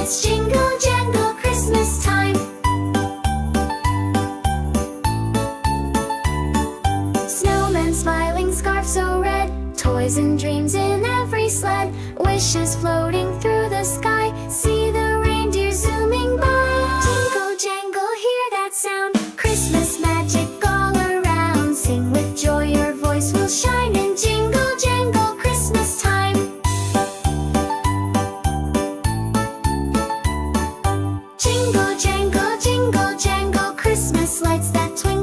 It's jingle jangle Christmas time. Snowmen smiling, scarf so red, toys and dreams in every sled, wishes floating through the sky, see the reindeer zooming by. Jingle jangle, hear that sound, Christmas magic all around. Sing with joy, your voice will shine in jingle jangle Christmas time. Jingle jangle Christmas lights that twinkle